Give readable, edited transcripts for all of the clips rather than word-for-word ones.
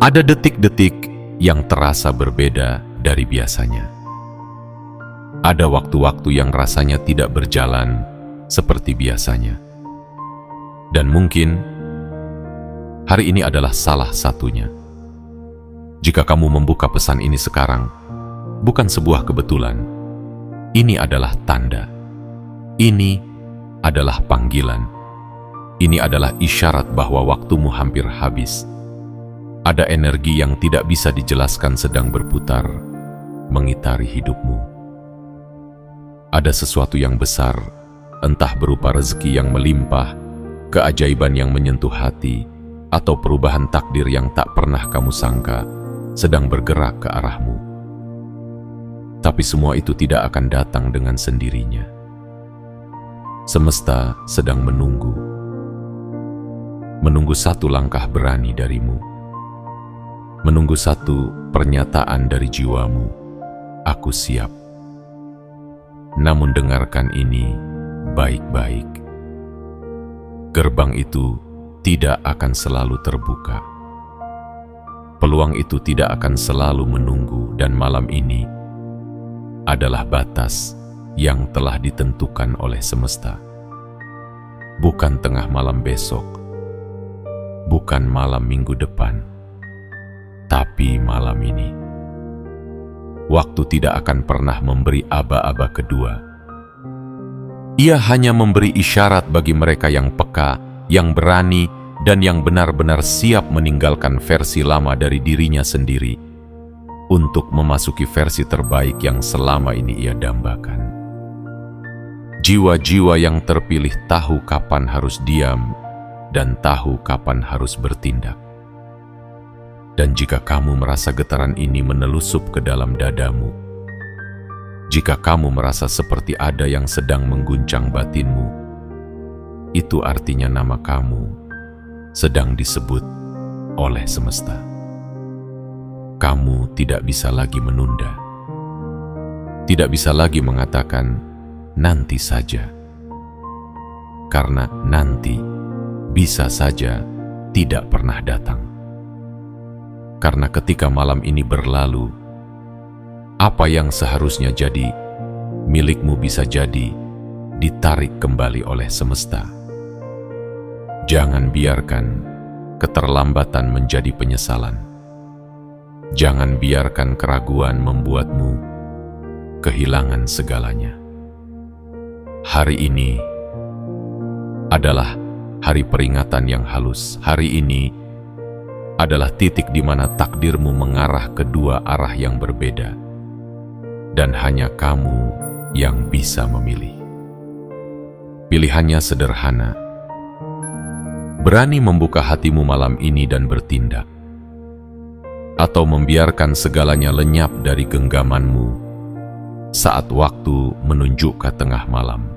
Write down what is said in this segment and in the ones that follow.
Ada detik-detik yang terasa berbeda dari biasanya. Ada waktu-waktu yang rasanya tidak berjalan seperti biasanya. Dan mungkin hari ini adalah salah satunya. Jika kamu membuka pesan ini sekarang, bukan sebuah kebetulan. Ini adalah tanda. Ini adalah panggilan. Ini adalah isyarat bahwa waktumu hampir habis. Ada energi yang tidak bisa dijelaskan sedang berputar, mengitari hidupmu. Ada sesuatu yang besar, entah berupa rezeki yang melimpah, keajaiban yang menyentuh hati, atau perubahan takdir yang tak pernah kamu sangka, sedang bergerak ke arahmu. Tapi semua itu tidak akan datang dengan sendirinya. Semesta sedang menunggu satu langkah berani darimu. Menunggu satu pernyataan dari jiwamu, aku siap. Namun dengarkan ini baik-baik. Gerbang itu tidak akan selalu terbuka. Peluang itu tidak akan selalu menunggu, dan malam ini adalah batas yang telah ditentukan oleh semesta. Bukan tengah malam besok, bukan malam minggu depan, tapi malam ini. Waktu tidak akan pernah memberi aba-aba kedua. Ia hanya memberi isyarat bagi mereka yang peka, yang berani, dan yang benar-benar siap meninggalkan versi lama dari dirinya sendiri untuk memasuki versi terbaik yang selama ini ia dambakan. Jiwa-jiwa yang terpilih tahu kapan harus diam dan tahu kapan harus bertindak. Dan jika kamu merasa getaran ini menelusup ke dalam dadamu, jika kamu merasa seperti ada yang sedang mengguncang batinmu, itu artinya nama kamu sedang disebut oleh semesta. Kamu tidak bisa lagi menunda, tidak bisa lagi mengatakan nanti saja, karena nanti bisa saja tidak pernah datang. Karena ketika malam ini berlalu, apa yang seharusnya jadi milikmu bisa jadi ditarik kembali oleh semesta. Jangan biarkan keterlambatan menjadi penyesalan. Jangan biarkan keraguan membuatmu kehilangan segalanya. Hari ini adalah hari peringatan yang halus. Hari ini adalah titik di mana takdirmu mengarah ke dua arah yang berbeda, dan hanya kamu yang bisa memilih. Pilihannya sederhana: berani membuka hatimu malam ini dan bertindak, atau membiarkan segalanya lenyap dari genggamanmu saat waktu menunjuk ke tengah malam.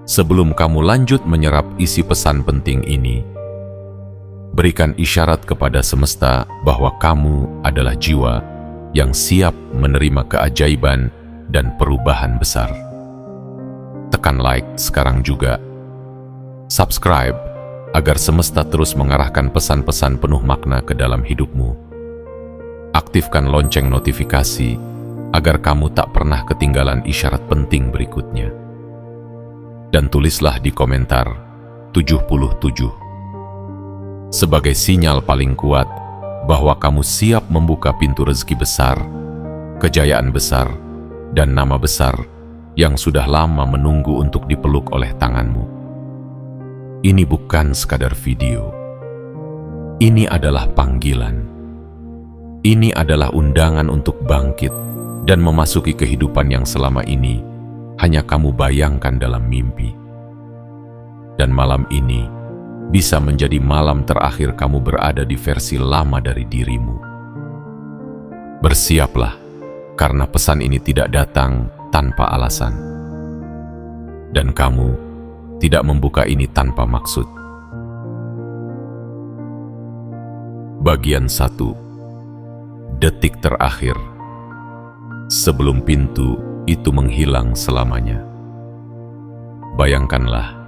Sebelum kamu lanjut menyerap isi pesan penting ini, berikan isyarat kepada semesta bahwa kamu adalah jiwa yang siap menerima keajaiban dan perubahan besar. Tekan like sekarang juga. Subscribe agar semesta terus mengarahkan pesan-pesan penuh makna ke dalam hidupmu. Aktifkan lonceng notifikasi agar kamu tak pernah ketinggalan isyarat penting berikutnya. Dan tulislah di komentar 77 sebagai sinyal paling kuat bahwa kamu siap membuka pintu rezeki besar, kejayaan besar, dan nama besar yang sudah lama menunggu untuk dipeluk oleh tanganmu. Ini bukan sekadar video. Ini adalah panggilan. Ini adalah undangan untuk bangkit dan memasuki kehidupan yang selama ini hanya kamu bayangkan dalam mimpi. Dan malam ini bisa menjadi malam terakhir kamu berada di versi lama dari dirimu. Bersiaplah, karena pesan ini tidak datang tanpa alasan. Dan kamu tidak membuka ini tanpa maksud. Bagian 1. Detik terakhir sebelum pintu itu menghilang selamanya. Bayangkanlah,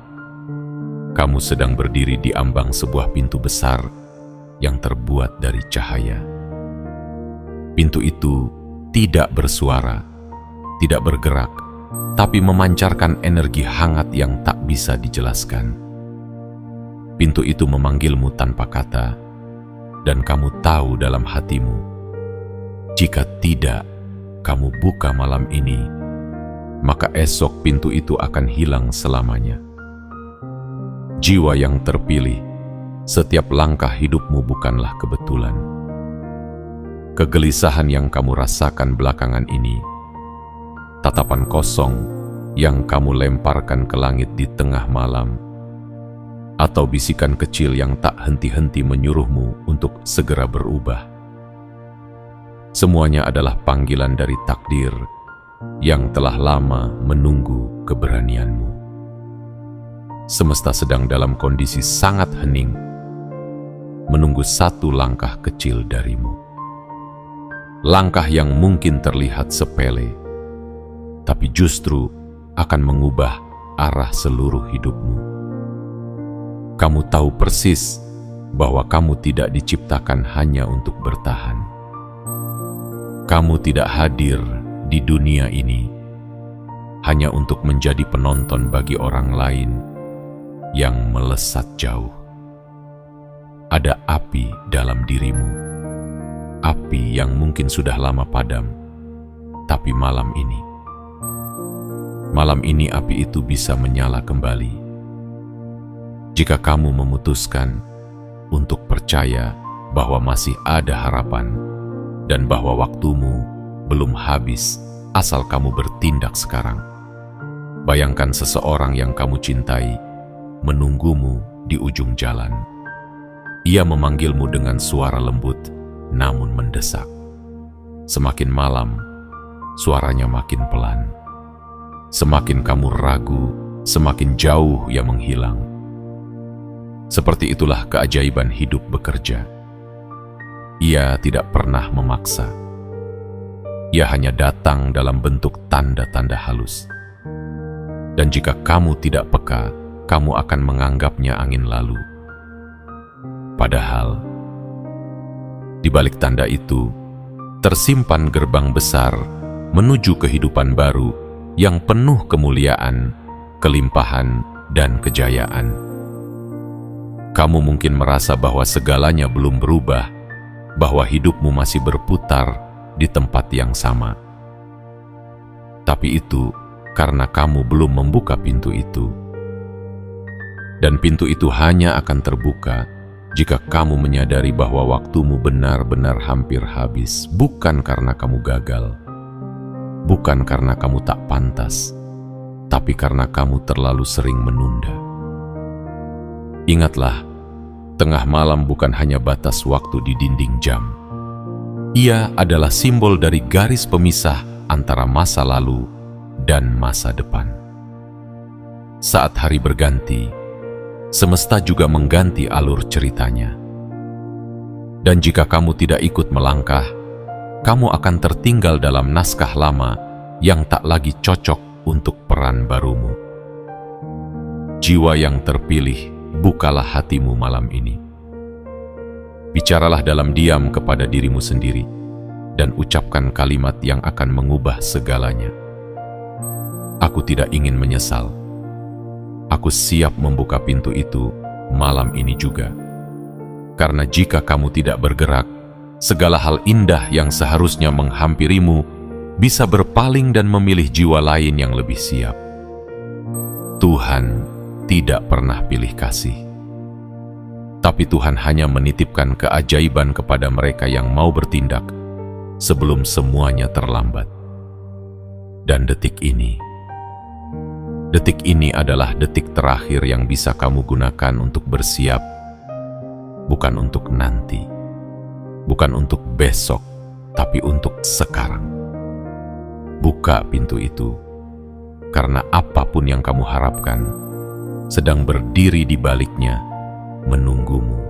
kamu sedang berdiri di ambang sebuah pintu besar yang terbuat dari cahaya. Pintu itu tidak bersuara, tidak bergerak, tapi memancarkan energi hangat yang tak bisa dijelaskan. Pintu itu memanggilmu tanpa kata, dan kamu tahu dalam hatimu, jika tidak kamu buka malam ini, maka esok pintu itu akan hilang selamanya. Jiwa yang terpilih, setiap langkah hidupmu bukanlah kebetulan. Kegelisahan yang kamu rasakan belakangan ini, tatapan kosong yang kamu lemparkan ke langit di tengah malam, atau bisikan kecil yang tak henti-henti menyuruhmu untuk segera berubah. Semuanya adalah panggilan dari takdir yang telah lama menunggu keberanianmu. Semesta sedang dalam kondisi sangat hening, menunggu satu langkah kecil darimu. Langkah yang mungkin terlihat sepele, tapi justru akan mengubah arah seluruh hidupmu. Kamu tahu persis bahwa kamu tidak diciptakan hanya untuk bertahan. Kamu tidak hadir di dunia ini hanya untuk menjadi penonton bagi orang lain yang melesat jauh. Ada api dalam dirimu, api yang mungkin sudah lama padam, tapi malam ini api itu bisa menyala kembali. Jika kamu memutuskan untuk percaya bahwa masih ada harapan dan bahwa waktumu belum habis asal kamu bertindak sekarang. Bayangkan seseorang yang kamu cintai menunggumu di ujung jalan. Ia memanggilmu dengan suara lembut namun mendesak. Semakin malam, suaranya makin pelan. Semakin kamu ragu, semakin jauh ia menghilang. Seperti itulah keajaiban hidup bekerja. Ia tidak pernah memaksa. Ia hanya datang dalam bentuk tanda-tanda halus. Dan jika kamu tidak peka, kamu akan menganggapnya angin lalu. Padahal, di balik tanda itu, tersimpan gerbang besar menuju kehidupan baru yang penuh kemuliaan, kelimpahan, dan kejayaan. Kamu mungkin merasa bahwa segalanya belum berubah, bahwa hidupmu masih berputar di tempat yang sama. Tapi itu karena kamu belum membuka pintu itu. Dan pintu itu hanya akan terbuka jika kamu menyadari bahwa waktumu benar-benar hampir habis, bukan karena kamu gagal, bukan karena kamu tak pantas, tapi karena kamu terlalu sering menunda. Ingatlah, tengah malam bukan hanya batas waktu di dinding jam. Ia adalah simbol dari garis pemisah antara masa lalu dan masa depan. Saat hari berganti, semesta juga mengganti alur ceritanya. Dan jika kamu tidak ikut melangkah, kamu akan tertinggal dalam naskah lama yang tak lagi cocok untuk peran barumu. Jiwa yang terpilih, bukalah hatimu malam ini. Bicaralah dalam diam kepada dirimu sendiri dan ucapkan kalimat yang akan mengubah segalanya. Aku tidak ingin menyesal. Aku siap membuka pintu itu malam ini juga. Karena jika kamu tidak bergerak, segala hal indah yang seharusnya menghampirimu bisa berpaling dan memilih jiwa lain yang lebih siap. Tuhan tidak pernah pilih kasih, tapi Tuhan hanya menitipkan keajaiban kepada mereka yang mau bertindak sebelum semuanya terlambat. Dan detik ini adalah detik terakhir yang bisa kamu gunakan untuk bersiap, bukan untuk nanti, bukan untuk besok, tapi untuk sekarang. Buka pintu itu, karena apapun yang kamu harapkan sedang berdiri di baliknya, menunggumu.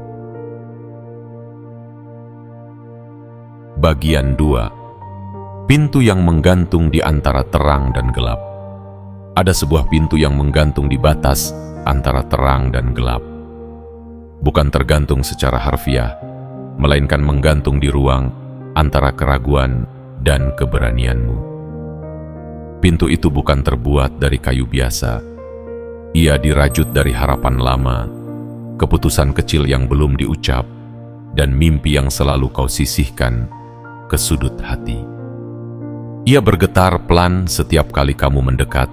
Bagian 2. Pintu yang menggantung di antara terang dan gelap. Ada sebuah pintu yang menggantung di batas antara terang dan gelap. Bukan tergantung secara harfiah, melainkan menggantung di ruang antara keraguan dan keberanianmu. Pintu itu bukan terbuat dari kayu biasa. Ia dirajut dari harapan lama, keputusan kecil yang belum diucap, dan mimpi yang selalu kau sisihkan ke sudut hati. Ia bergetar pelan setiap kali kamu mendekat,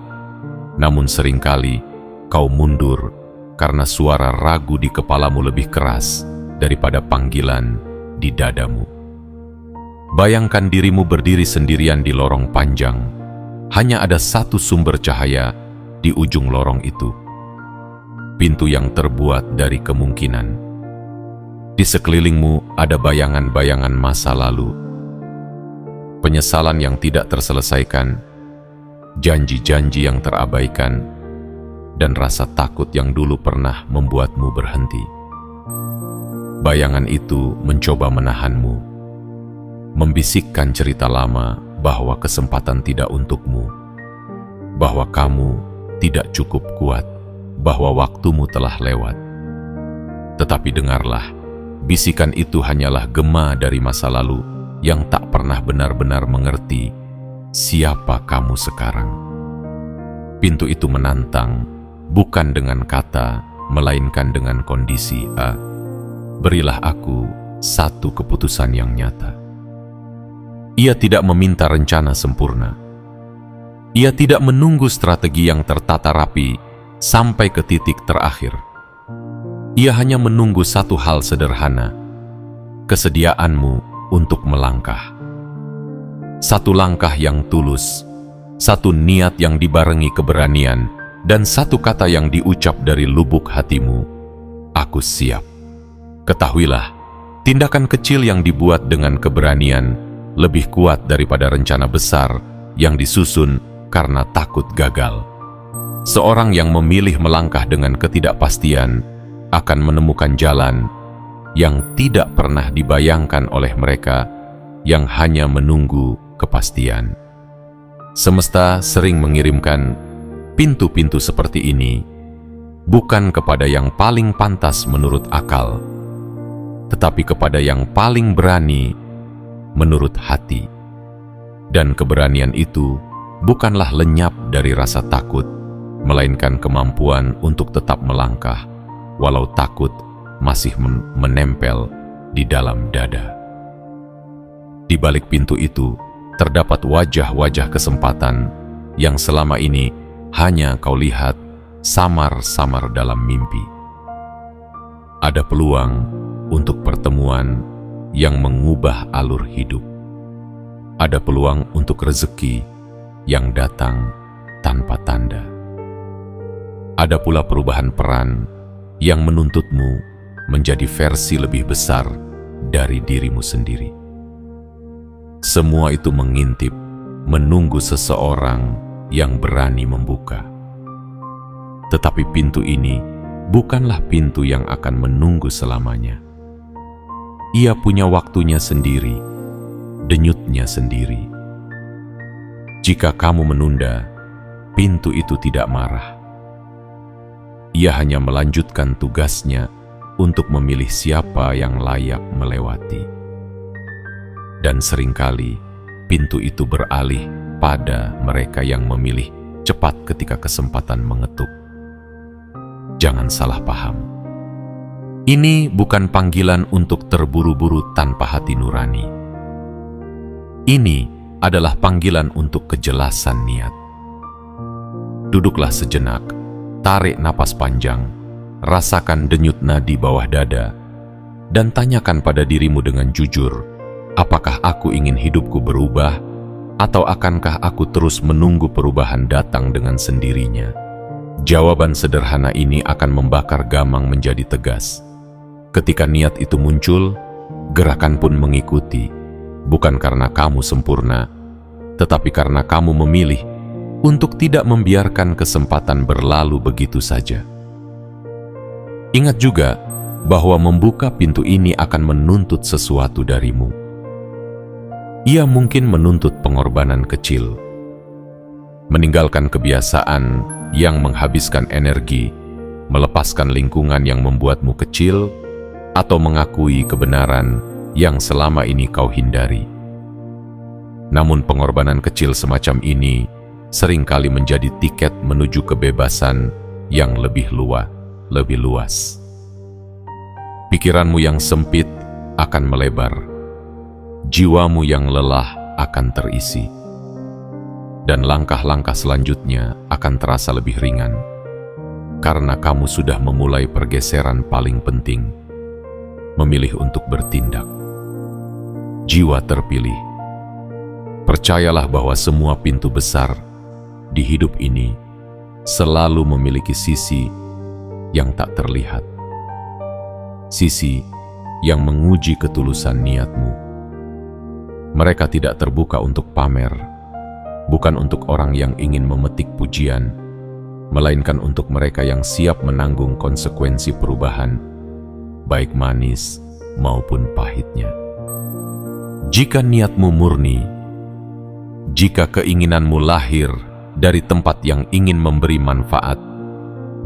namun seringkali kau mundur karena suara ragu di kepalamu lebih keras daripada panggilan di dadamu. Bayangkan dirimu berdiri sendirian di lorong panjang. Hanya ada satu sumber cahaya di ujung lorong itu. Pintu yang terbuat dari kemungkinan. Di sekelilingmu ada bayangan-bayangan masa lalu. Penyesalan yang tidak terselesaikan, janji-janji yang terabaikan, dan rasa takut yang dulu pernah membuatmu berhenti. Bayangan itu mencoba menahanmu, membisikkan cerita lama bahwa kesempatan tidak untukmu, bahwa kamu tidak cukup kuat, bahwa waktumu telah lewat. Tetapi dengarlah, bisikan itu hanyalah gema dari masa lalu yang tak pernah benar-benar mengerti siapa kamu sekarang. Pintu itu menantang, bukan dengan kata, melainkan dengan kondisi A. Berilah aku satu keputusan yang nyata. Ia tidak meminta rencana sempurna. Ia tidak menunggu strategi yang tertata rapi sampai ke titik terakhir. Ia hanya menunggu satu hal sederhana, kesediaanmu untuk melangkah. Satu langkah yang tulus, satu niat yang dibarengi keberanian, dan satu kata yang diucap dari lubuk hatimu, aku siap. Ketahuilah, tindakan kecil yang dibuat dengan keberanian lebih kuat daripada rencana besar yang disusun karena takut gagal. Seorang yang memilih melangkah dengan ketidakpastian akan menemukan jalan yang tidak pernah dibayangkan oleh mereka yang hanya menunggu kepastian. Semesta sering mengirimkan pintu-pintu seperti ini bukan kepada yang paling pantas menurut akal, tetapi kepada yang paling berani menurut hati. Dan keberanian itu bukanlah lenyap dari rasa takut, melainkan kemampuan untuk tetap melangkah walau takut masih menempel di dalam dada. Di balik pintu itu terdapat wajah-wajah kesempatan yang selama ini hanya kau lihat samar-samar dalam mimpi. Ada peluang untuk pertemuan yang mengubah alur hidup. Ada peluang untuk rezeki yang datang tanpa tanda. Ada pula perubahan peran yang menuntutmu menjadi versi lebih besar dari dirimu sendiri. Semua itu mengintip, menunggu seseorang yang berani membuka. Tetapi pintu ini bukanlah pintu yang akan menunggu selamanya. Ia punya waktunya sendiri, denyutnya sendiri. Jika kamu menunda, pintu itu tidak marah. Ia hanya melanjutkan tugasnya untuk memilih siapa yang layak melewati. Dan seringkali pintu itu beralih pada mereka yang memilih cepat ketika kesempatan mengetuk. Jangan salah paham. Ini bukan panggilan untuk terburu-buru tanpa hati nurani. Ini adalah panggilan untuk kejelasan niat. Duduklah sejenak, tarik napas panjang, rasakan denyut nadi bawah dada, dan tanyakan pada dirimu dengan jujur, apakah aku ingin hidupku berubah, atau akankah aku terus menunggu perubahan datang dengan sendirinya? Jawaban sederhana ini akan membakar gamang menjadi tegas. Ketika niat itu muncul, gerakan pun mengikuti, bukan karena kamu sempurna, tetapi karena kamu memilih untuk tidak membiarkan kesempatan berlalu begitu saja. Ingat juga bahwa membuka pintu ini akan menuntut sesuatu darimu. Ia mungkin menuntut pengorbanan kecil, meninggalkan kebiasaan yang menghabiskan energi, melepaskan lingkungan yang membuatmu kecil, atau mengakui kebenaran yang selama ini kau hindari. Namun pengorbanan kecil semacam ini seringkali menjadi tiket menuju kebebasan yang lebih luas. Pikiranmu yang sempit akan melebar, jiwamu yang lelah akan terisi, dan langkah-langkah selanjutnya akan terasa lebih ringan, karena kamu sudah memulai pergeseran paling penting, memilih untuk bertindak. Jiwa terpilih, percayalah bahwa semua pintu besar di hidup ini selalu memiliki sisi yang tak terlihat, sisi yang menguji ketulusan niatmu. Mereka tidak terbuka untuk pamer, bukan untuk orang yang ingin memetik pujian, melainkan untuk mereka yang siap menanggung konsekuensi perubahan, baik manis maupun pahitnya. Jika niatmu murni, jika keinginanmu lahir dari tempat yang ingin memberi manfaat,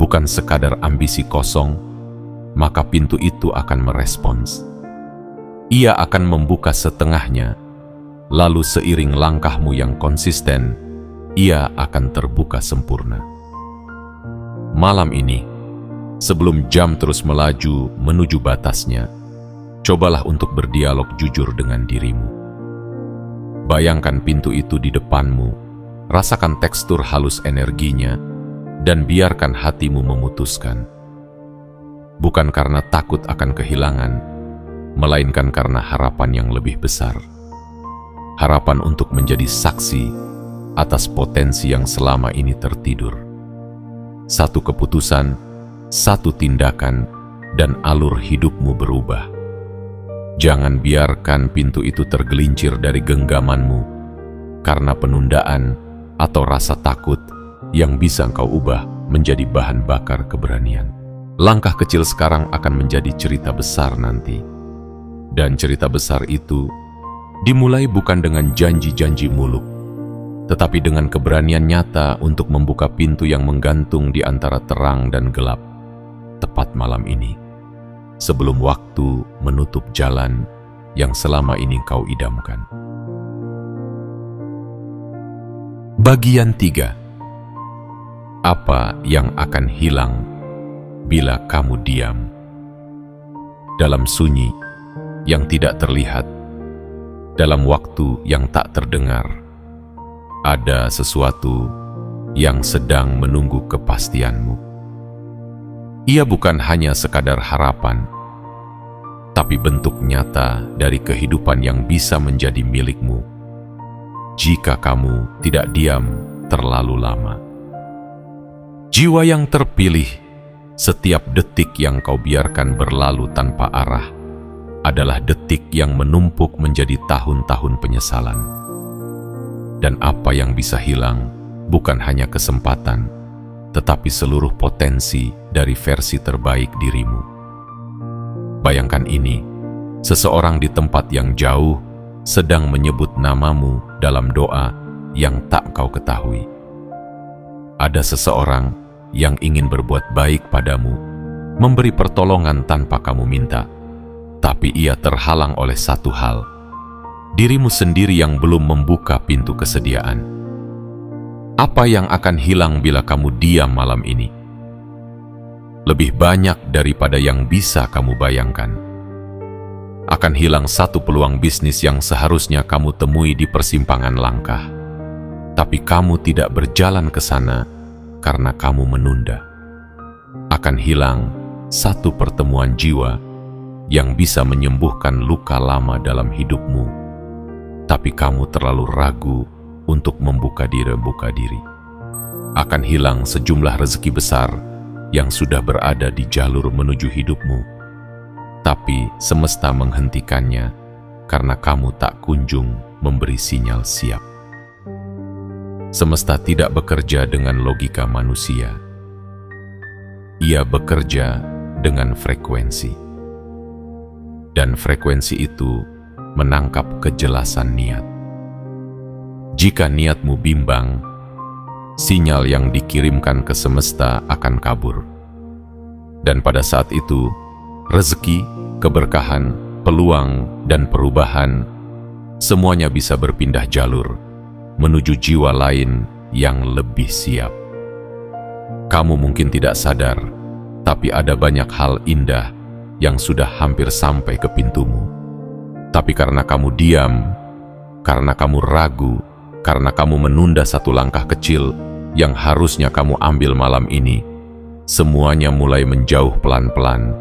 bukan sekadar ambisi kosong, maka pintu itu akan merespons. Ia akan membuka setengahnya, lalu seiring langkahmu yang konsisten, ia akan terbuka sempurna. Malam ini, sebelum jam terus melaju menuju batasnya, cobalah untuk berdialog jujur dengan dirimu. Bayangkan pintu itu di depanmu, rasakan tekstur halus energinya, dan biarkan hatimu memutuskan. Bukan karena takut akan kehilangan, melainkan karena harapan yang lebih besar. Harapan untuk menjadi saksi atas potensi yang selama ini tertidur. Satu keputusan, satu tindakan, dan alur hidupmu berubah. Jangan biarkan pintu itu tergelincir dari genggamanmu karena penundaan atau rasa takut yang bisa engkau ubah menjadi bahan bakar keberanian. Langkah kecil sekarang akan menjadi cerita besar nanti. Dan cerita besar itu dimulai bukan dengan janji-janji muluk, tetapi dengan keberanian nyata untuk membuka pintu yang menggantung di antara terang dan gelap, tepat malam ini, sebelum waktu menutup jalan yang selama ini kau idamkan. Bagian 3. Apa yang akan hilang bila kamu diam? Dalam sunyi yang tidak terlihat, dalam waktu yang tak terdengar, ada sesuatu yang sedang menunggu kepastianmu. Ia bukan hanya sekadar harapan, tapi bentuk nyata dari kehidupan yang bisa menjadi milikmu jika kamu tidak diam terlalu lama. Jiwa yang terpilih, setiap detik yang kau biarkan berlalu tanpa arah adalah detik yang menumpuk menjadi tahun-tahun penyesalan. Dan apa yang bisa hilang bukan hanya kesempatan, tetapi seluruh potensi dari versi terbaik dirimu. Bayangkan ini, seseorang di tempat yang jauh sedang menyebut namamu dalam doa yang tak kau ketahui. Ada seseorang yang ingin berbuat baik padamu, memberi pertolongan tanpa kamu minta, tapi ia terhalang oleh satu hal, dirimu sendiri yang belum membuka pintu kesediaan. Apa yang akan hilang bila kamu diam malam ini? Lebih banyak daripada yang bisa kamu bayangkan. Akan hilang satu peluang bisnis yang seharusnya kamu temui di persimpangan langkah, tapi kamu tidak berjalan ke sana karena kamu menunda. Akan hilang satu pertemuan jiwa yang bisa menyembuhkan luka lama dalam hidupmu, tapi kamu terlalu ragu untuk membuka diri. Akan hilang sejumlah rezeki besar yang sudah berada di jalur menuju hidupmu, tapi semesta menghentikannya karena kamu tak kunjung memberi sinyal siap. Semesta tidak bekerja dengan logika manusia. Ia bekerja dengan frekuensi. Dan frekuensi itu menangkap kejelasan niat. Jika niatmu bimbang, sinyal yang dikirimkan ke semesta akan kabur. Dan pada saat itu, rezeki, keberkahan, peluang, dan perubahan, semuanya bisa berpindah jalur menuju jiwa lain yang lebih siap. Kamu mungkin tidak sadar, tapi ada banyak hal indah yang sudah hampir sampai ke pintumu. Tapi karena kamu diam, karena kamu ragu, karena kamu menunda satu langkah kecil yang harusnya kamu ambil malam ini, semuanya mulai menjauh pelan-pelan.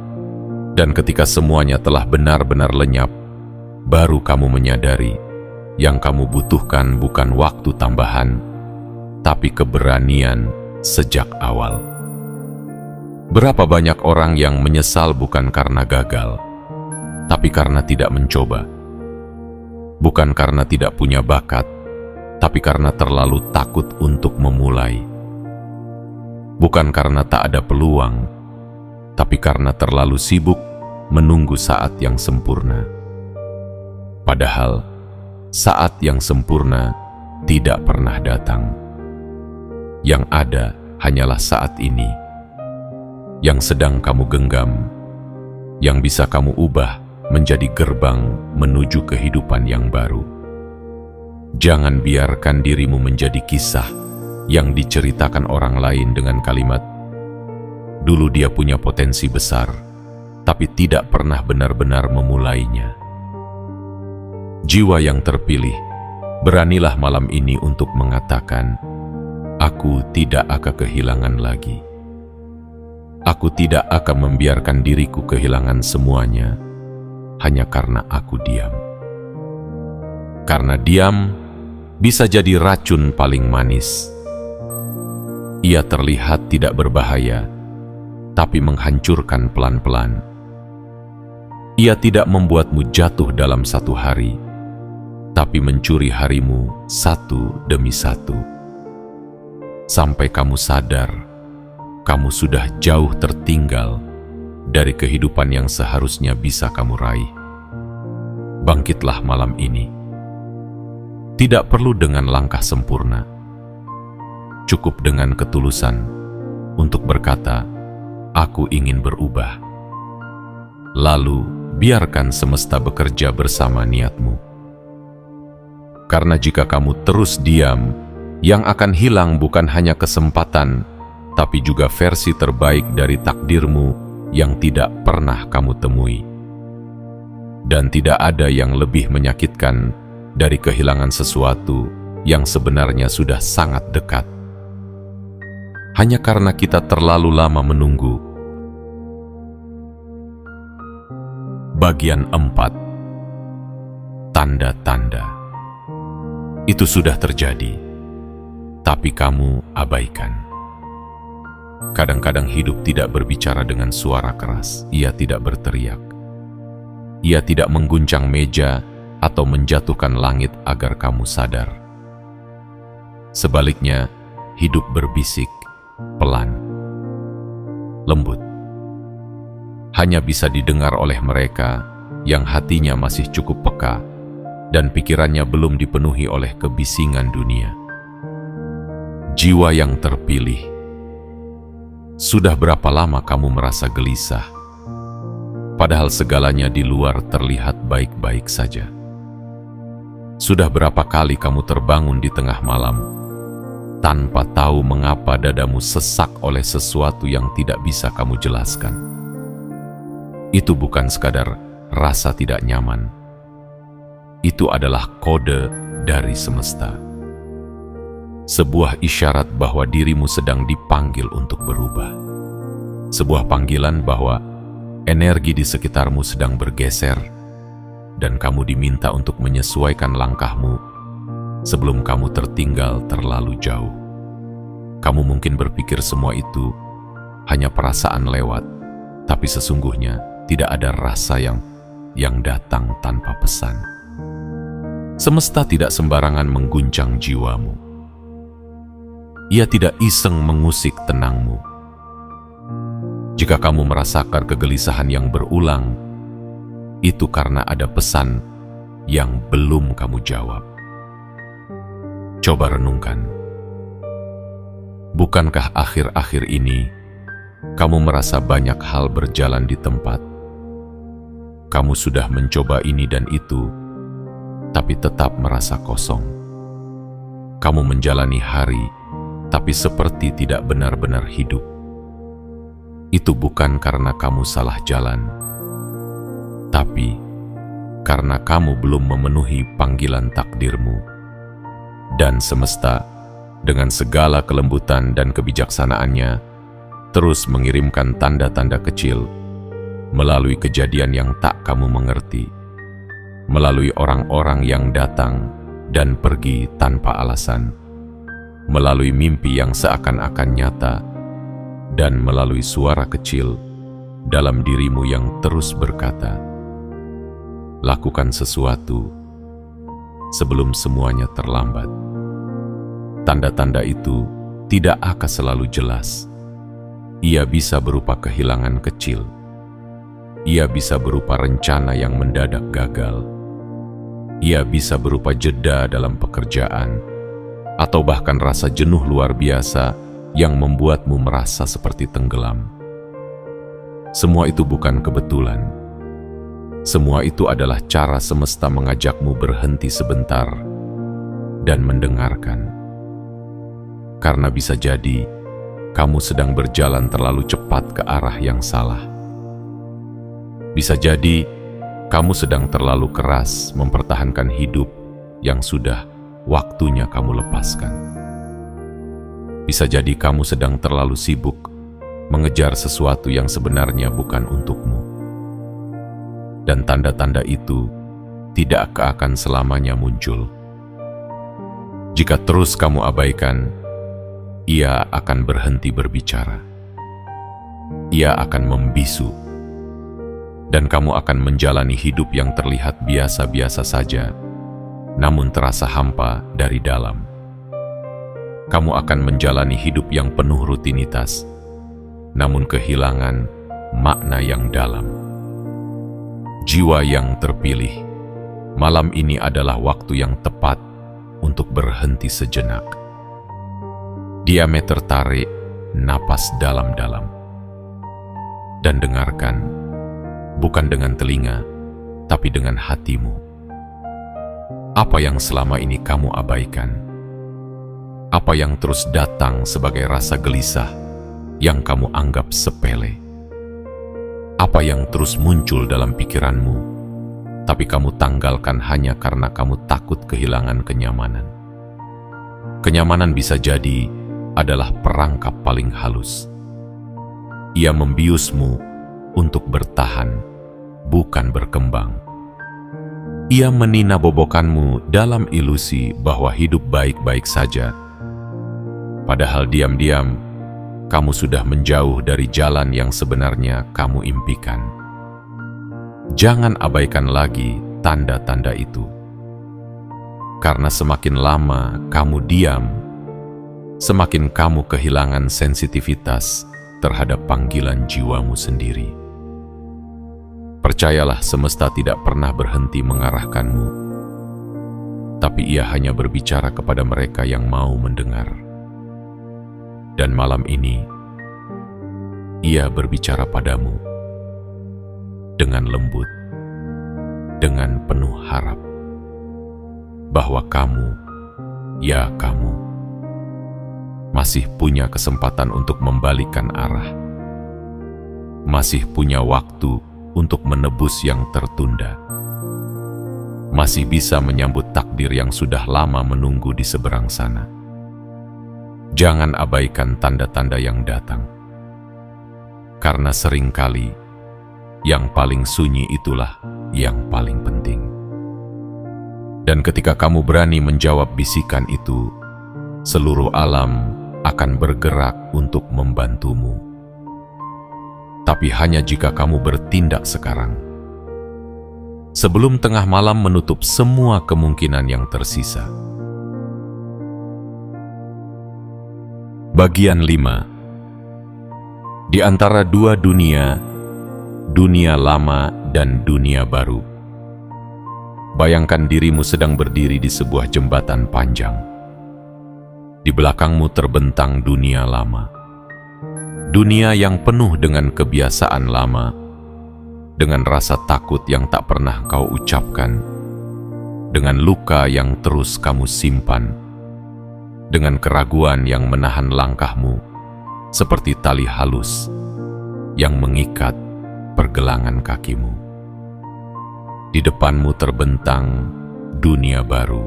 Dan ketika semuanya telah benar-benar lenyap, baru kamu menyadari yang kamu butuhkan bukan waktu tambahan, tapi keberanian sejak awal. Berapa banyak orang yang menyesal bukan karena gagal, tapi karena tidak mencoba. Bukan karena tidak punya bakat, tapi karena terlalu takut untuk memulai. Bukan karena tak ada peluang, tapi karena terlalu sibuk menunggu saat yang sempurna. Padahal, saat yang sempurna tidak pernah datang. Yang ada hanyalah saat ini, yang sedang kamu genggam, yang bisa kamu ubah menjadi gerbang menuju kehidupan yang baru. Jangan biarkan dirimu menjadi kisah yang diceritakan orang lain dengan kalimat, "Dulu dia punya potensi besar, tapi tidak pernah benar-benar memulainya." Jiwa yang terpilih, beranilah malam ini untuk mengatakan, "Aku tidak akan kehilangan lagi. Aku tidak akan membiarkan diriku kehilangan semuanya hanya karena aku diam." Karena diam bisa jadi racun paling manis. Ia terlihat tidak berbahaya, tapi menghancurkan pelan-pelan. Ia tidak membuatmu jatuh dalam satu hari, tapi mencuri harimu satu demi satu. Sampai kamu sadar, kamu sudah jauh tertinggal dari kehidupan yang seharusnya bisa kamu raih. Bangkitlah malam ini. Tidak perlu dengan langkah sempurna. Cukup dengan ketulusan untuk berkata, "Aku ingin berubah." Lalu, biarkan semesta bekerja bersama niatmu. Karena jika kamu terus diam, yang akan hilang bukan hanya kesempatan, tapi juga versi terbaik dari takdirmu yang tidak pernah kamu temui. Dan tidak ada yang lebih menyakitkan dari kehilangan sesuatu yang sebenarnya sudah sangat dekat. Hanya karena kita terlalu lama menunggu. Bagian 4. Tanda-tanda. Itu sudah terjadi, tapi kamu abaikan. Kadang-kadang hidup tidak berbicara dengan suara keras. Ia tidak berteriak. Ia tidak mengguncang meja atau menjatuhkan langit agar kamu sadar. Sebaliknya, hidup berbisik, pelan, lembut. Hanya bisa didengar oleh mereka yang hatinya masih cukup peka dan pikirannya belum dipenuhi oleh kebisingan dunia. Jiwa yang terpilih. Sudah berapa lama kamu merasa gelisah, padahal segalanya di luar terlihat baik-baik saja? Sudah berapa kali kamu terbangun di tengah malam, tanpa tahu mengapa dadamu sesak oleh sesuatu yang tidak bisa kamu jelaskan? Itu bukan sekadar rasa tidak nyaman. Itu adalah kode dari semesta. Sebuah isyarat bahwa dirimu sedang dipanggil untuk berubah. Sebuah panggilan bahwa energi di sekitarmu sedang bergeser, dan kamu diminta untuk menyesuaikan langkahmu sebelum kamu tertinggal terlalu jauh. Kamu mungkin berpikir semua itu hanya perasaan lewat, tapi sesungguhnya tidak ada rasa yang datang tanpa pesan. Semesta tidak sembarangan mengguncang jiwamu. Ia tidak iseng mengusik tenangmu. Jika kamu merasakan kegelisahan yang berulang, itu karena ada pesan yang belum kamu jawab. Coba renungkan. Bukankah akhir-akhir ini kamu merasa banyak hal berjalan di tempat? kamu sudah mencoba ini dan itu, tapi tetap merasa kosong. Kamu menjalani hari, tapi seperti tidak benar-benar hidup. Itu bukan karena kamu salah jalan, tapi karena kamu belum memenuhi panggilan takdirmu. Dan semesta, dengan segala kelembutan dan kebijaksanaannya, terus mengirimkan tanda-tanda kecil melalui kejadian yang tak kamu mengerti, melalui orang-orang yang datang dan pergi tanpa alasan, melalui mimpi yang seakan-akan nyata, dan melalui suara kecil dalam dirimu yang terus berkata, lakukan sesuatu sebelum semuanya terlambat. Tanda-tanda itu tidak akan selalu jelas. Ia bisa berupa kehilangan kecil. Ia bisa berupa rencana yang mendadak gagal. Ia bisa berupa jeda dalam pekerjaan, atau bahkan rasa jenuh luar biasa yang membuatmu merasa seperti tenggelam. Semua itu bukan kebetulan. Semua itu adalah cara semesta mengajakmu berhenti sebentar dan mendengarkan. Karena bisa jadi kamu sedang berjalan terlalu cepat ke arah yang salah. Bisa jadi kamu sedang terlalu keras mempertahankan hidup yang sudah waktunya kamu lepaskan. Bisa jadi kamu sedang terlalu sibuk mengejar sesuatu yang sebenarnya bukan untukmu. Dan tanda-tanda itu tidak akan selamanya muncul. Jika terus kamu abaikan, ia akan berhenti berbicara. Ia akan membisu, dan kamu akan menjalani hidup yang terlihat biasa-biasa saja, namun terasa hampa dari dalam. Kamu akan menjalani hidup yang penuh rutinitas, namun kehilangan makna yang dalam. Jiwa yang terpilih, malam ini adalah waktu yang tepat untuk berhenti sejenak. Diameter tarik napas dalam-dalam dan dengarkan, bukan dengan telinga, tapi dengan hatimu. Apa yang selama ini kamu abaikan? Apa yang terus datang sebagai rasa gelisah yang kamu anggap sepele? Apa yang terus muncul dalam pikiranmu, tapi kamu tanggalkan hanya karena kamu takut kehilangan kenyamanan? Kenyamanan bisa jadi adalah perangkap paling halus. Ia membiusmu untuk bertahan, bukan berkembang. Ia menina bobokanmu dalam ilusi bahwa hidup baik-baik saja. Padahal diam-diam, kamu sudah menjauh dari jalan yang sebenarnya kamu impikan. Jangan abaikan lagi tanda-tanda itu. Karena semakin lama kamu diam, semakin kamu kehilangan sensitivitas terhadap panggilan jiwamu sendiri. Percayalah, semesta tidak pernah berhenti mengarahkanmu, tapi ia hanya berbicara kepada mereka yang mau mendengar. Dan malam ini, ia berbicara padamu dengan lembut, dengan penuh harap, bahwa kamu, ya kamu, masih punya kesempatan untuk membalikkan arah, masih punya waktu untuk menebus yang tertunda, masih bisa menyambut takdir yang sudah lama menunggu di seberang sana. Jangan abaikan tanda-tanda yang datang, karena seringkali yang paling sunyi itulah yang paling penting. Dan ketika kamu berani menjawab bisikan itu, seluruh alam akan bergerak untuk membantumu. Tapi hanya jika kamu bertindak sekarang, sebelum tengah malam menutup semua kemungkinan yang tersisa. Bagian 5. Di antara dua dunia, dunia lama dan dunia baru. Bayangkan dirimu sedang berdiri di sebuah jembatan panjang. Di belakangmu terbentang dunia lama. Dunia yang penuh dengan kebiasaan lama, dengan rasa takut yang tak pernah kau ucapkan, dengan luka yang terus kamu simpan, dengan keraguan yang menahan langkahmu seperti tali halus yang mengikat pergelangan kakimu. Di depanmu terbentang dunia baru,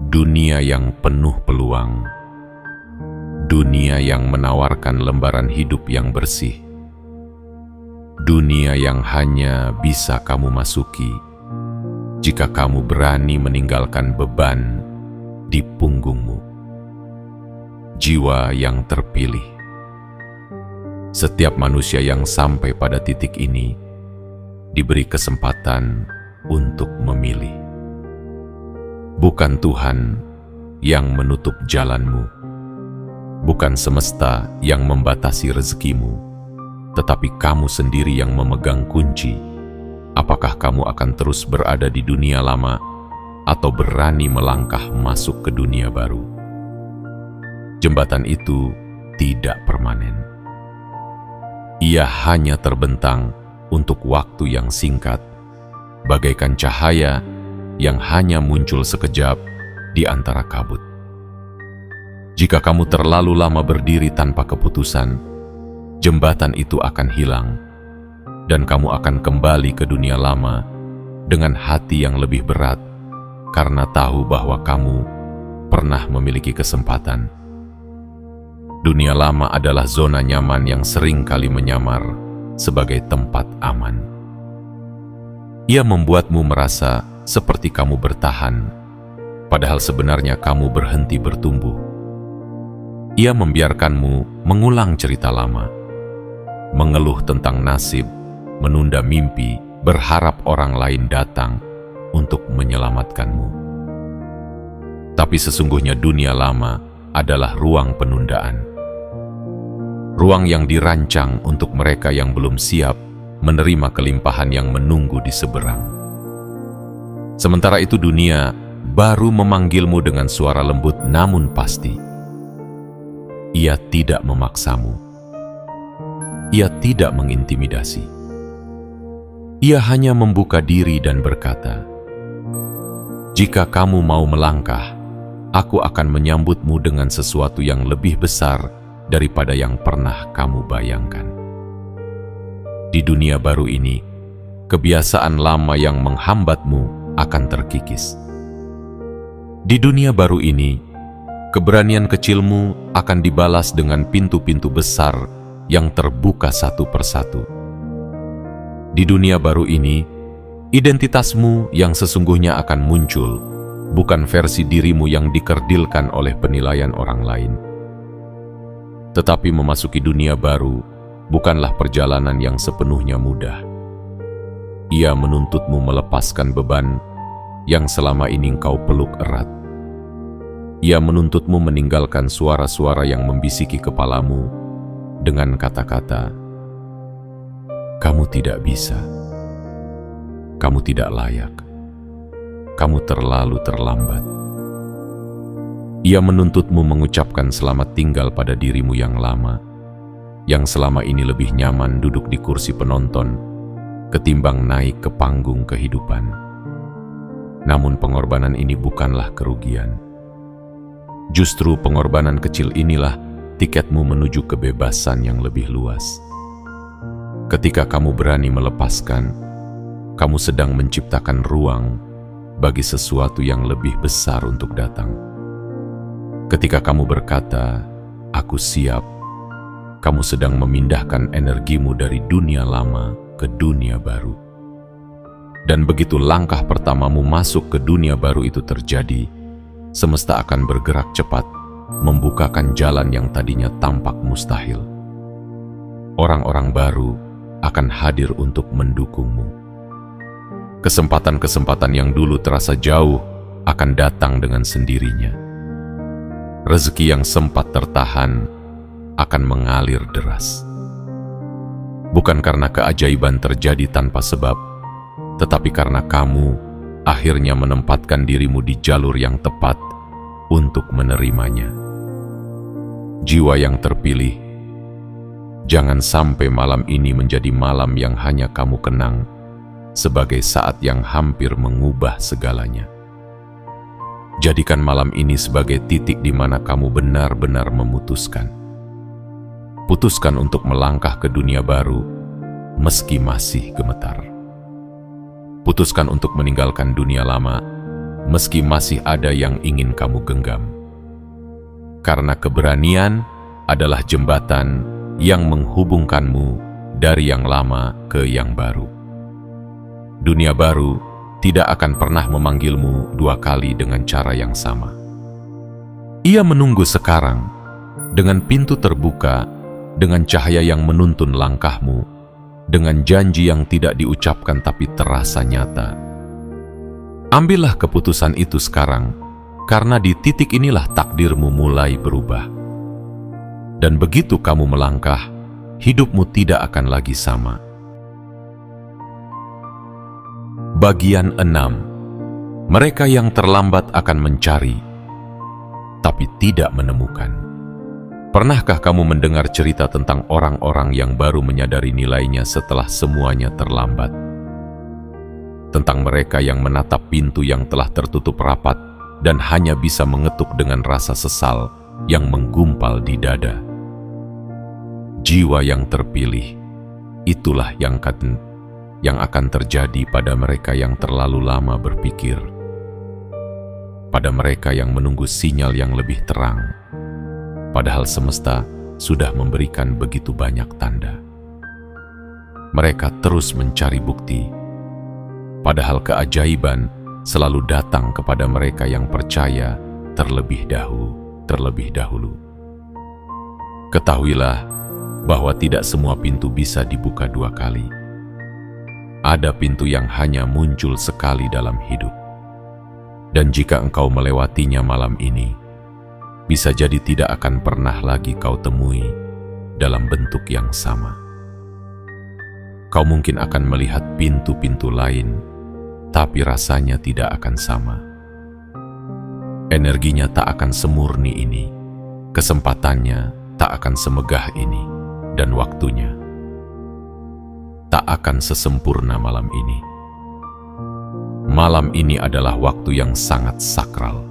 dunia yang penuh peluang, dunia yang menawarkan lembaran hidup yang bersih, dunia yang hanya bisa kamu masuki jika kamu berani meninggalkan beban di punggungmu. Jiwa yang terpilih. Setiap manusia yang sampai pada titik ini diberi kesempatan untuk memilih. Bukan Tuhan yang menutup jalanmu, bukan semesta yang membatasi rezekimu, tetapi kamu sendiri yang memegang kunci. Apakah kamu akan terus berada di dunia lama atau berani melangkah masuk ke dunia baru? Jembatan itu tidak permanen. Ia hanya terbentang untuk waktu yang singkat, bagaikan cahaya yang hanya muncul sekejap di antara kabut. Jika kamu terlalu lama berdiri tanpa keputusan, jembatan itu akan hilang, dan kamu akan kembali ke dunia lama dengan hati yang lebih berat, karena tahu bahwa kamu pernah memiliki kesempatan. Dunia lama adalah zona nyaman yang sering kali menyamar sebagai tempat aman. Ia membuatmu merasa seperti kamu bertahan, padahal sebenarnya kamu berhenti bertumbuh. Ia membiarkanmu mengulang cerita lama, mengeluh tentang nasib, menunda mimpi, berharap orang lain datang untuk menyelamatkanmu. Tapi sesungguhnya dunia lama adalah ruang penundaan. Ruang yang dirancang untuk mereka yang belum siap menerima kelimpahan yang menunggu di seberang. Sementara itu dunia baru memanggilmu dengan suara lembut namun pasti. Ia tidak memaksamu. Ia tidak mengintimidasi. Ia hanya membuka diri dan berkata, "Jika kamu mau melangkah, aku akan menyambutmu dengan sesuatu yang lebih besar daripada yang pernah kamu bayangkan." Di dunia baru ini, kebiasaan lama yang menghambatmu akan terkikis. Di dunia baru ini, keberanian kecilmu akan dibalas dengan pintu-pintu besar yang terbuka satu persatu. Di dunia baru ini, identitasmu yang sesungguhnya akan muncul, bukan versi dirimu yang dikerdilkan oleh penilaian orang lain. Tetapi memasuki dunia baru bukanlah perjalanan yang sepenuhnya mudah. Ia menuntutmu melepaskan beban yang selama ini engkau peluk erat. Ia menuntutmu meninggalkan suara-suara yang membisiki kepalamu dengan kata-kata, "Kamu tidak bisa. Kamu tidak layak. Kamu terlalu terlambat." Ia menuntutmu mengucapkan selamat tinggal pada dirimu yang lama, yang selama ini lebih nyaman duduk di kursi penonton ketimbang naik ke panggung kehidupan. Namun pengorbanan ini bukanlah kerugian. Justru pengorbanan kecil inilah tiketmu menuju kebebasan yang lebih luas. Ketika kamu berani melepaskan, kamu sedang menciptakan ruang bagi sesuatu yang lebih besar untuk datang. Ketika kamu berkata, "Aku siap," kamu sedang memindahkan energimu dari dunia lama ke dunia baru. Dan begitu langkah pertamamu masuk ke dunia baru itu terjadi, semesta akan bergerak cepat, membukakan jalan yang tadinya tampak mustahil. Orang-orang baru akan hadir untuk mendukungmu. Kesempatan-kesempatan yang dulu terasa jauh akan datang dengan sendirinya. Rezeki yang sempat tertahan akan mengalir deras. Bukan karena keajaiban terjadi tanpa sebab, tetapi karena kamu akhirnya menempatkan dirimu di jalur yang tepat untuk menerimanya. Jiwa yang terpilih, Jangan sampai malam ini menjadi malam yang hanya kamu kenang sebagai saat yang hampir mengubah segalanya. Jadikan malam ini sebagai titik di mana kamu benar-benar memutuskan. Putuskan untuk melangkah ke dunia baru meski masih gemetar. Putuskan untuk meninggalkan dunia lama meski masih ada yang ingin kamu genggam. Karena keberanian adalah jembatan yang menghubungkanmu dari yang lama ke yang baru. Dunia baru tidak akan pernah memanggilmu dua kali dengan cara yang sama. Ia menunggu sekarang, dengan pintu terbuka, dengan cahaya yang menuntun langkahmu, dengan janji yang tidak diucapkan tapi terasa nyata. Ambillah keputusan itu sekarang, karena di titik inilah takdirmu mulai berubah. Dan begitu kamu melangkah, hidupmu tidak akan lagi sama. Bagian 6. Mereka yang terlambat akan mencari, tapi tidak menemukan. Pernahkah kamu mendengar cerita tentang orang-orang yang baru menyadari nilainya setelah semuanya terlambat? Tentang mereka yang menatap pintu yang telah tertutup rapat dan hanya bisa mengetuk dengan rasa sesal yang menggumpal di dada. Jiwa yang terpilih, itulah yang akan terjadi pada mereka yang terlalu lama berpikir, pada mereka yang menunggu sinyal yang lebih terang, padahal semesta sudah memberikan begitu banyak tanda. Mereka terus mencari bukti, padahal keajaiban selalu datang kepada mereka yang percaya terlebih dahulu. Ketahuilah bahwa tidak semua pintu bisa dibuka dua kali. Ada pintu yang hanya muncul sekali dalam hidup. Dan jika engkau melewatinya malam ini, bisa jadi tidak akan pernah lagi kau temui dalam bentuk yang sama. Kau mungkin akan melihat pintu-pintu lain, tapi rasanya tidak akan sama. Energinya tak akan semurni ini, kesempatannya tak akan semegah ini, dan waktunya tak akan sesempurna malam ini. Malam ini adalah waktu yang sangat sakral.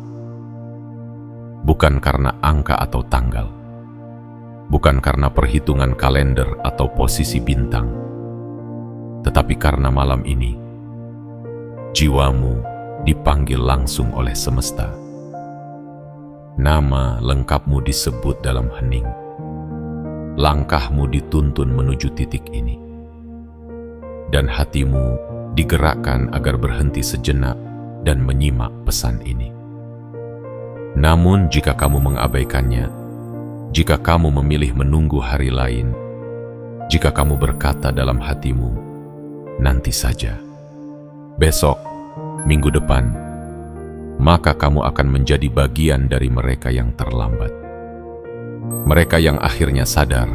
Bukan karena angka atau tanggal, bukan karena perhitungan kalender atau posisi bintang, tetapi karena malam ini jiwamu dipanggil langsung oleh semesta. Nama lengkapmu disebut dalam hening. Langkahmu dituntun menuju titik ini. Dan hatimu digerakkan agar berhenti sejenak dan menyimak pesan ini. Namun jika kamu mengabaikannya, jika kamu memilih menunggu hari lain, jika kamu berkata dalam hatimu, nanti saja, besok, minggu depan, maka kamu akan menjadi bagian dari mereka yang terlambat. Mereka yang akhirnya sadar,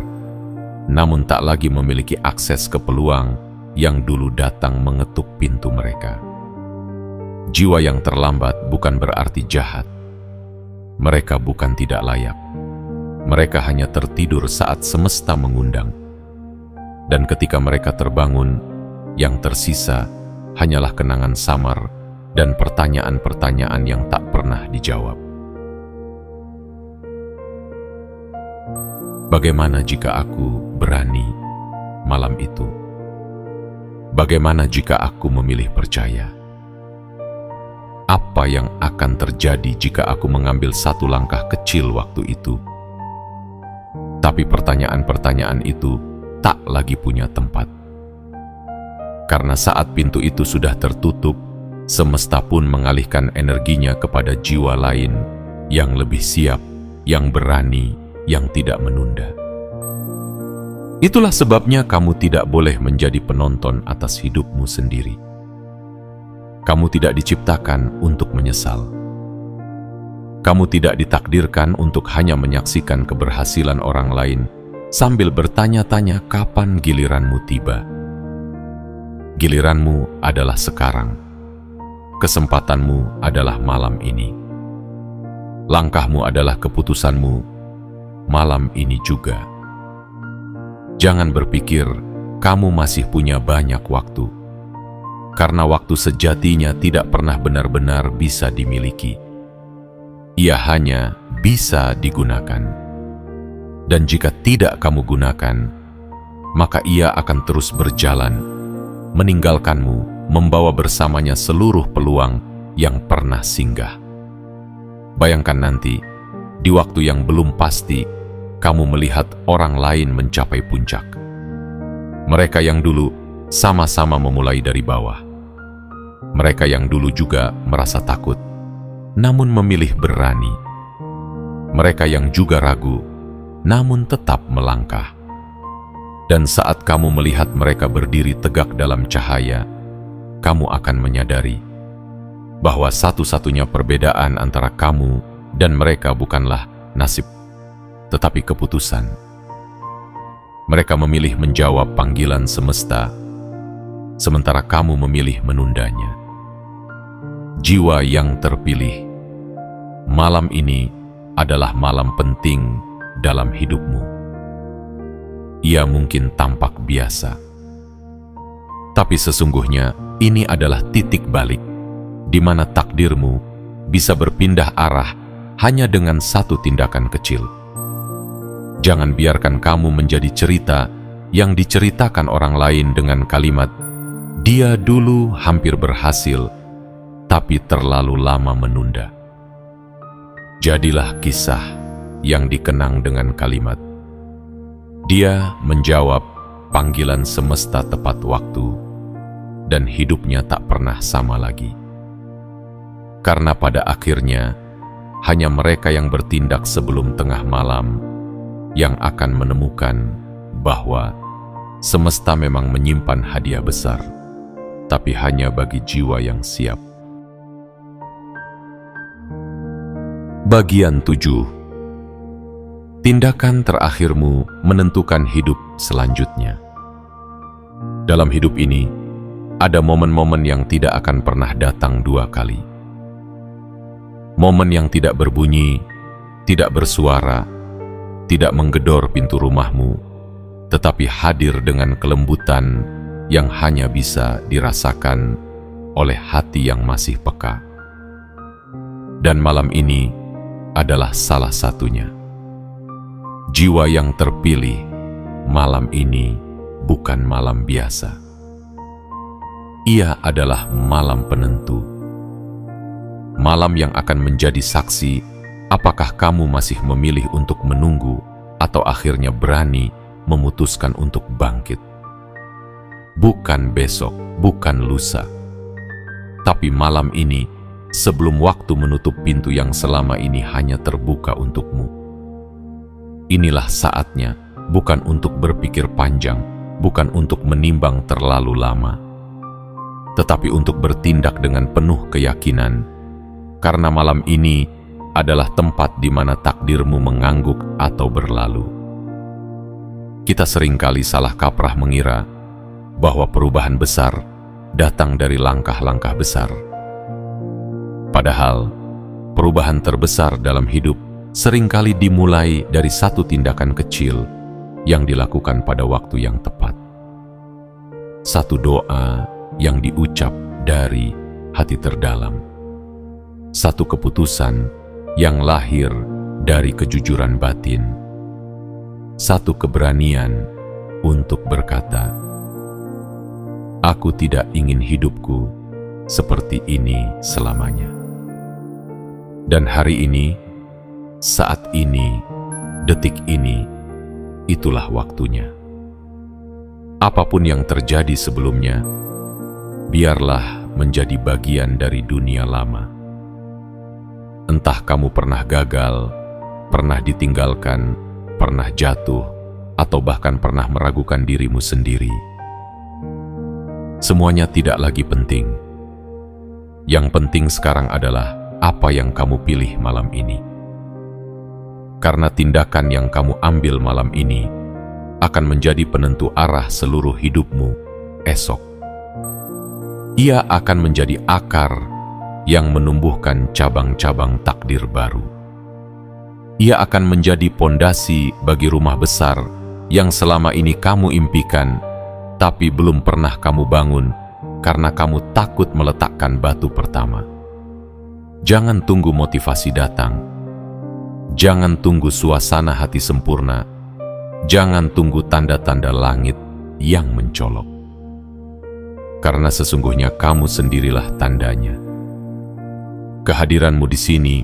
namun tak lagi memiliki akses ke peluang yang dulu datang mengetuk pintu mereka. Jiwa yang terlambat bukan berarti jahat. Mereka bukan tidak layak. Mereka hanya tertidur saat semesta mengundang. Dan ketika mereka terbangun, yang tersisa hanyalah kenangan samar dan pertanyaan-pertanyaan yang tak pernah dijawab. Bagaimana jika aku berani malam itu? Bagaimana jika aku memilih percaya? Apa yang akan terjadi jika aku mengambil satu langkah kecil waktu itu? Tapi pertanyaan-pertanyaan itu tak lagi punya tempat. Karena saat pintu itu sudah tertutup, semesta pun mengalihkan energinya kepada jiwa lain yang lebih siap, yang berani, yang tidak menunda. Itulah sebabnya kamu tidak boleh menjadi penonton atas hidupmu sendiri. Kamu tidak diciptakan untuk menyesal. Kamu tidak ditakdirkan untuk hanya menyaksikan keberhasilan orang lain sambil bertanya-tanya kapan giliranmu tiba. Giliranmu adalah sekarang. Kesempatanmu adalah malam ini. Langkahmu adalah keputusanmu malam ini juga. Jangan berpikir kamu masih punya banyak waktu, karena waktu sejatinya tidak pernah benar-benar bisa dimiliki. Ia hanya bisa digunakan. Dan jika tidak kamu gunakan, maka ia akan terus berjalan, meninggalkanmu, membawa bersamanya seluruh peluang yang pernah singgah. Bayangkan nanti, di waktu yang belum pasti, kamu melihat orang lain mencapai puncak. Mereka yang dulu sama-sama memulai dari bawah. Mereka yang dulu juga merasa takut, namun memilih berani. Mereka yang juga ragu, namun tetap melangkah. Dan saat kamu melihat mereka berdiri tegak dalam cahaya, kamu akan menyadari bahwa satu-satunya perbedaan antara kamu dan mereka bukanlah nasib, tetapi keputusan. Mereka memilih menjawab panggilan semesta, sementara kamu memilih menundanya. Jiwa yang terpilih, malam ini adalah malam penting dalam hidupmu. Ia mungkin tampak biasa, tapi sesungguhnya ini adalah titik balik di mana takdirmu bisa berpindah arah hanya dengan satu tindakan kecil. Jangan biarkan kamu menjadi cerita yang diceritakan orang lain dengan kalimat, "Dia dulu hampir berhasil, tapi terlalu lama menunda." Jadilah kisah yang dikenang dengan kalimat, "Dia menjawab panggilan semesta tepat waktu, dan hidupnya tak pernah sama lagi." Karena pada akhirnya, hanya mereka yang bertindak sebelum tengah malam yang akan menemukan bahwa semesta memang menyimpan hadiah besar, tapi hanya bagi jiwa yang siap. Bagian 7. Tindakan terakhirmu menentukan hidup selanjutnya. Dalam hidup ini, ada momen-momen yang tidak akan pernah datang dua kali. Momen yang tidak berbunyi, tidak bersuara, tidak menggedor pintu rumahmu, tetapi hadir dengan kelembutan yang hanya bisa dirasakan oleh hati yang masih peka. Dan malam ini adalah salah satunya. Jiwa yang terpilih, malam ini bukan malam biasa. Ia adalah malam penentu. Malam yang akan menjadi saksi apakah kamu masih memilih untuk menunggu atau akhirnya berani memutuskan untuk bangkit. Bukan besok, bukan lusa, tapi malam ini sebelum waktu menutup pintu yang selama ini hanya terbuka untukmu. Inilah saatnya, bukan untuk berpikir panjang, bukan untuk menimbang terlalu lama, tetapi untuk bertindak dengan penuh keyakinan, karena malam ini adalah tempat di mana takdirmu mengangguk atau berlalu. Kita seringkali salah kaprah mengira bahwa perubahan besar datang dari langkah-langkah besar. Padahal, perubahan terbesar dalam hidup seringkali dimulai dari satu tindakan kecil yang dilakukan pada waktu yang tepat. Satu doa yang diucap dari hati terdalam. Satu keputusan yang lahir dari kejujuran batin. Satu keberanian untuk berkata, "Aku tidak ingin hidupku seperti ini selamanya." Dan hari ini, saat ini, detik ini, itulah waktunya. Apapun yang terjadi sebelumnya, biarlah menjadi bagian dari dunia lama. Entah kamu pernah gagal, pernah ditinggalkan, pernah jatuh, atau bahkan pernah meragukan dirimu sendiri. Semuanya tidak lagi penting. Yang penting sekarang adalah apa yang kamu pilih malam ini. Karena tindakan yang kamu ambil malam ini akan menjadi penentu arah seluruh hidupmu esok. Ia akan menjadi akar yang menumbuhkan cabang-cabang takdir baru. Ia akan menjadi pondasi bagi rumah besar yang selama ini kamu impikan, tapi belum pernah kamu bangun karena kamu takut meletakkan batu pertama. Jangan tunggu motivasi datang. Jangan tunggu suasana hati sempurna. Jangan tunggu tanda-tanda langit yang mencolok. Karena sesungguhnya kamu sendirilah tandanya. Kehadiranmu di sini,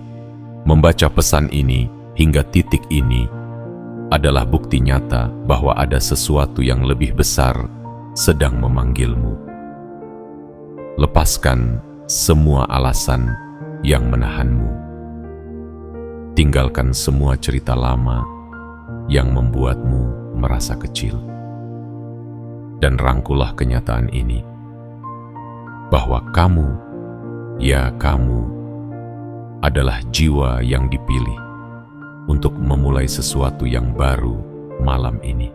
membaca pesan ini hingga titik ini, adalah bukti nyata bahwa ada sesuatu yang lebih besar sedang memanggilmu. Lepaskan semua alasan yang menahanmu. Tinggalkan semua cerita lama yang membuatmu merasa kecil. Dan rangkulah kenyataan ini, bahwa kamu, ya kamu, adalah jiwa yang dipilih untuk memulai sesuatu yang baru malam ini.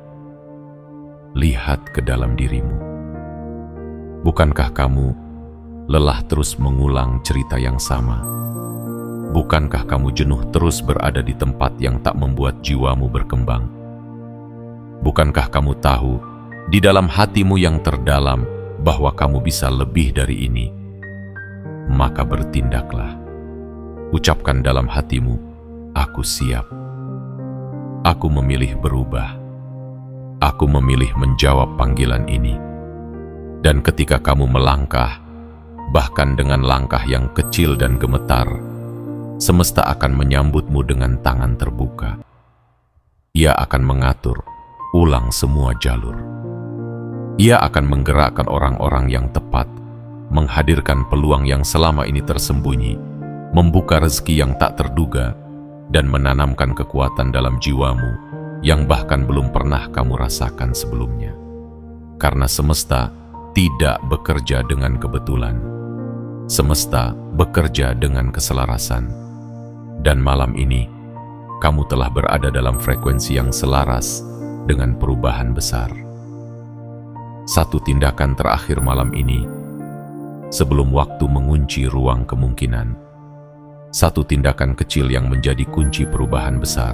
Lihat ke dalam dirimu. Bukankah kamu lelah terus mengulang cerita yang sama? Bukankah kamu jenuh terus berada di tempat yang tak membuat jiwamu berkembang? Bukankah kamu tahu di dalam hatimu yang terdalam bahwa kamu bisa lebih dari ini? Maka bertindaklah. Ucapkan dalam hatimu, aku siap. Aku memilih berubah. Aku memilih menjawab panggilan ini. Dan ketika kamu melangkah, bahkan dengan langkah yang kecil dan gemetar, semesta akan menyambutmu dengan tangan terbuka. Ia akan mengatur ulang semua jalur. Ia akan menggerakkan orang-orang yang tepat, menghadirkan peluang yang selama ini tersembunyi, membuka rezeki yang tak terduga, dan menanamkan kekuatan dalam jiwamu yang bahkan belum pernah kamu rasakan sebelumnya. Karena semesta tidak bekerja dengan kebetulan. Semesta bekerja dengan keselarasan. Dan malam ini, kamu telah berada dalam frekuensi yang selaras dengan perubahan besar. Satu tindakan terakhir malam ini, sebelum waktu mengunci ruang kemungkinan. Satu tindakan kecil yang menjadi kunci perubahan besar.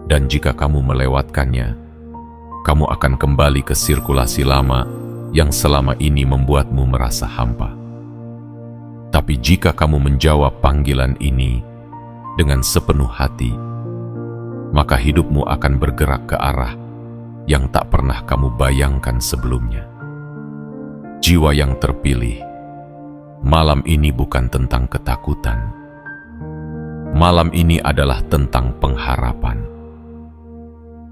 Dan jika kamu melewatkannya, kamu akan kembali ke sirkulasi lama yang selama ini membuatmu merasa hampa. Tapi jika kamu menjawab panggilan ini dengan sepenuh hati, maka hidupmu akan bergerak ke arah yang tak pernah kamu bayangkan sebelumnya. Jiwa yang terpilih, malam ini bukan tentang ketakutan. Malam ini adalah tentang pengharapan.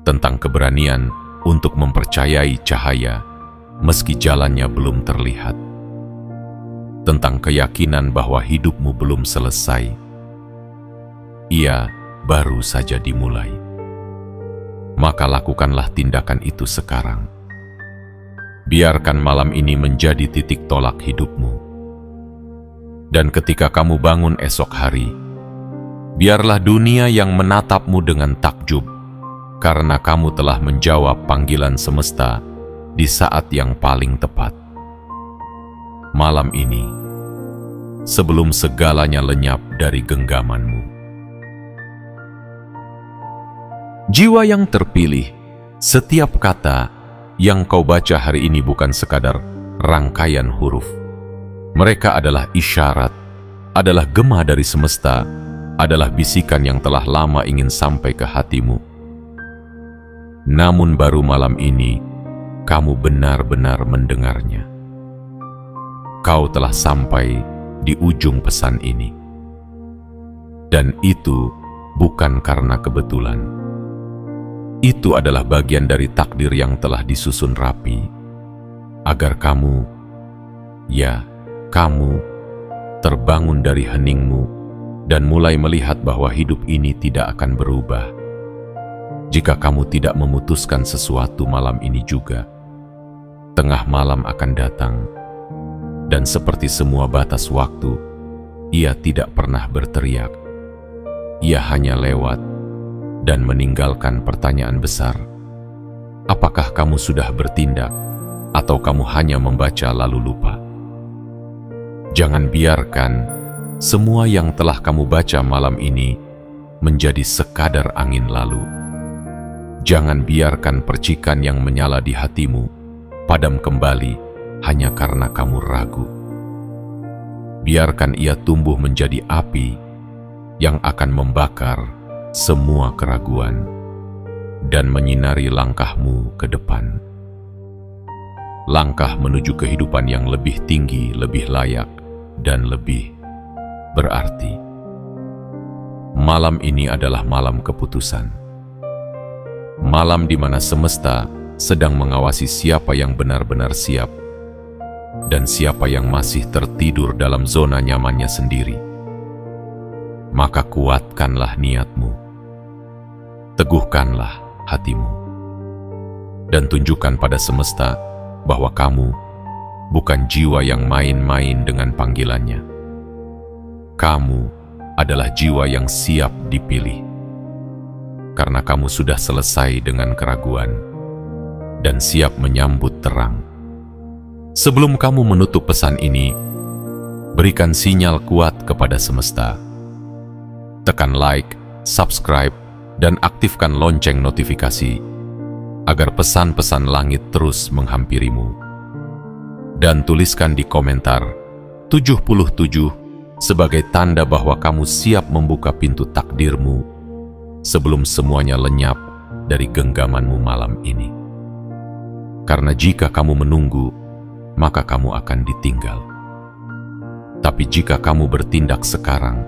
Tentang keberanian untuk mempercayai cahaya meski jalannya belum terlihat. Tentang keyakinan bahwa hidupmu belum selesai. Ia baru saja dimulai. Maka lakukanlah tindakan itu sekarang. Biarkan malam ini menjadi titik tolak hidupmu. Dan ketika kamu bangun esok hari, biarlah dunia yang menatapmu dengan takjub, karena kamu telah menjawab panggilan semesta di saat yang paling tepat. Malam ini, sebelum segalanya lenyap dari genggamanmu. Jiwa yang terpilih, setiap kata yang kau baca hari ini bukan sekadar rangkaian huruf. Mereka adalah isyarat, adalah gema dari semesta, adalah bisikan yang telah lama ingin sampai ke hatimu. Namun baru malam ini, kamu benar-benar mendengarnya. Kau telah sampai di ujung pesan ini. Dan itu bukan karena kebetulan. Itu adalah bagian dari takdir yang telah disusun rapi, agar kamu, ya kamu, terbangun dari heningmu dan mulai melihat bahwa hidup ini tidak akan berubah. Jika kamu tidak memutuskan sesuatu malam ini juga, tengah malam akan datang, dan seperti semua batas waktu, ia tidak pernah berteriak. Ia hanya lewat dan meninggalkan pertanyaan besar. Apakah kamu sudah bertindak, atau kamu hanya membaca lalu lupa? Jangan biarkan semua yang telah kamu baca malam ini menjadi sekadar angin lalu. Jangan biarkan percikan yang menyala di hatimu padam kembali hanya karena kamu ragu. Biarkan ia tumbuh menjadi api yang akan membakar semua keraguan dan menyinari langkahmu ke depan. Langkah menuju kehidupan yang lebih tinggi, lebih layak, dan lebih berarti. Malam ini adalah malam keputusan. Malam di mana semesta sedang mengawasi siapa yang benar-benar siap dan siapa yang masih tertidur dalam zona nyamannya sendiri. Maka kuatkanlah niatmu, teguhkanlah hatimu, dan tunjukkan pada semesta bahwa kamu bukan jiwa yang main-main dengan panggilannya. Kamu adalah jiwa yang siap dipilih, karena kamu sudah selesai dengan keraguan dan siap menyambut terang. Sebelum kamu menutup pesan ini, berikan sinyal kuat kepada semesta. Tekan like, subscribe, dan aktifkan lonceng notifikasi agar pesan-pesan langit terus menghampirimu. Dan tuliskan di komentar 77 sebagai tanda bahwa kamu siap membuka pintu takdirmu sebelum semuanya lenyap dari genggamanmu malam ini. Karena jika kamu menunggu, maka kamu akan ditinggal. Tapi jika kamu bertindak sekarang,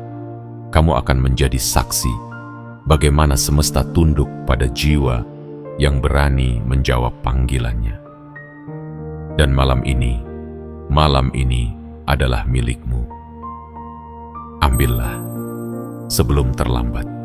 kamu akan menjadi saksi bagaimana semesta tunduk pada jiwa yang berani menjawab panggilannya. Dan malam ini adalah milikmu. Ambillah sebelum terlambat.